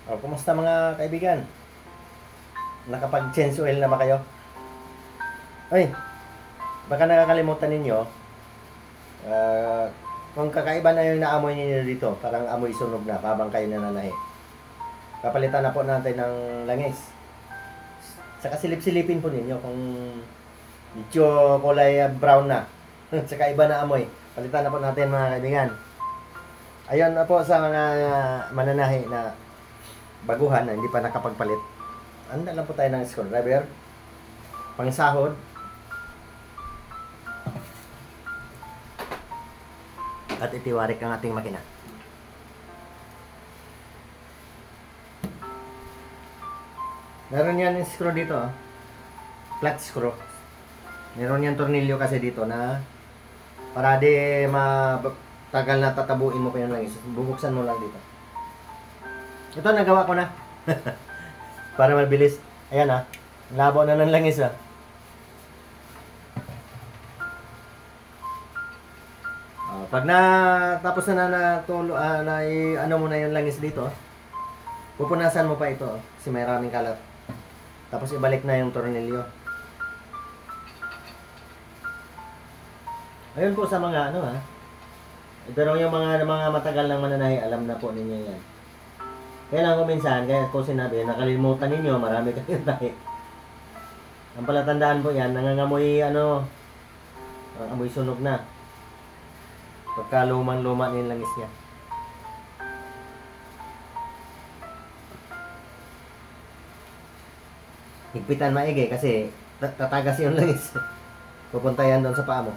O, kumusta mga kaibigan? Nakapag-change oil na ba kayo? Ay, baka nakakalimutan ninyo, ah, kung kakaiba na yung naamoy ninyo dito, parang amoy sunog na habang kayo nananahi. Papalitan na po natin ng langis. Saka silip-silipin po ninyo kung medyo kulay brown na. Saka iba na amoy. Palitan na po natin mga kaibigan. Ayun na po sa mga mananahi na baguhan na hindi pa nakapagpalit. Anda lang po tayo ng screwdriver, pangsahod, at itiwarik ang ating makina. Meron yan yung screw dito, flat screw. Meron yan tornilyo kasi dito na para di tagal na tatabuin mo pa yung langis. Bubuksan mo lang dito. Ito, nagawa ko na. Para mabilis. Ayan labo na ng langis pag tapos na ano mo na yung langis dito, pupunasan mo pa ito kasi may maraming kalat. Tapos ibalik na yung tornilyo. Ayun po sa mga pero yung mga matagal lang mananahi, alam na po ninyo yan. Kaya lang kung minsan, kaya ko sinabi, nakalimutan ninyo, marami kayong tahi. Ang palatandaan po yan, nangangamoy amoy sunog na. Pagka lumang-luma na yung langis niya. Higpitan maigi kasi tatagas yung langis. Pupunta yan doon sa paa mo.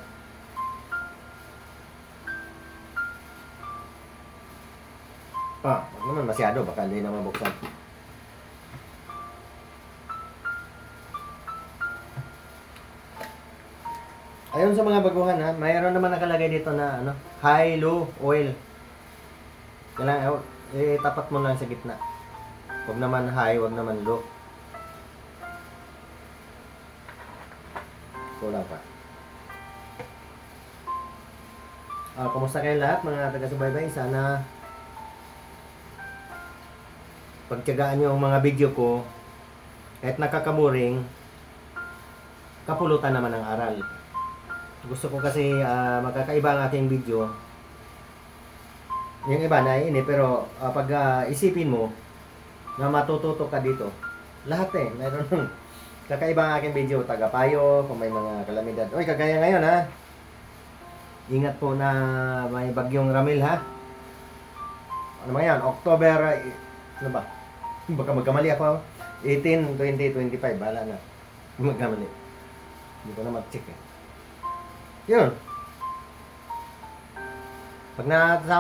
Wag naman masyado, baka hindi na mabuksan. Ayun sa mga baguhan mayroon naman nakalagay dito na high, low, oil. Kailangan tapat mo lang sa gitna. Wag naman high, wag naman low. Kulang pa. Kumusta kayo lahat mga taga-subaybay? Sana pagtiyagaan nyo ang mga video ko, kahit nakakamuring, kapulutan naman ang aral. Gusto ko kasi magkakaiba ang ating video. Yung iba naiinip, pero pag isipin mo na matututo ka dito, lahat mayroon kakaiba ang aking video, tagapayo, kung may mga kalamidad. Oy, kagaya ngayon ingat po na may bagyong Ramil Ano ba yan? October, ano ba? Baka magkamali ako 18, 20, 25, bahala na. Magkamali. Hindi ko na mag-check Yun. Pag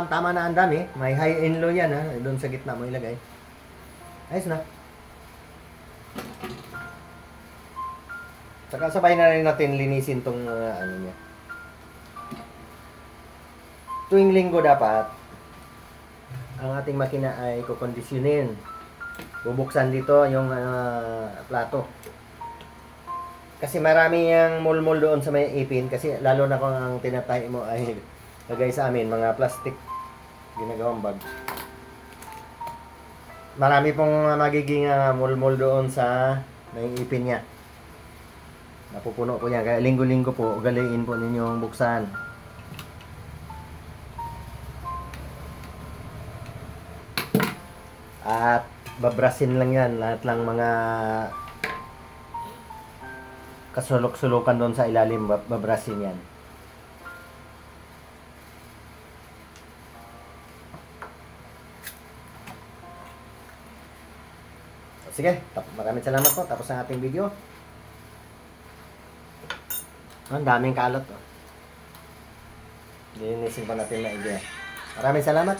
tama na ang dami, may high and low yan doon sa gitna mo ilagay. Ayos na. Saka sabay na rin natin linisin tong niya. Tuwing linggo dapat ang ating makina ay kukondisyonin. Bubuksan dito yung plato. Kasi marami yung mulmul doon sa may ipin. Kasi lalo na kung ang tinatahi mo ay lagay sa amin, mga plastic ginagawang bag. Marami pong magiging mulmul doon sa may ipin niya. Napupuno po yan. Kaya linggo-linggo po, ugaliin po ninyong buksan. At babrasin lang yan. Lahat lang mga kasulok-sulukan doon sa ilalim, babrasin yan. Sige, maraming salamat po. Tapos ang ating video. Ang daming kalat Linisin pa natin na idea. Maraming salamat.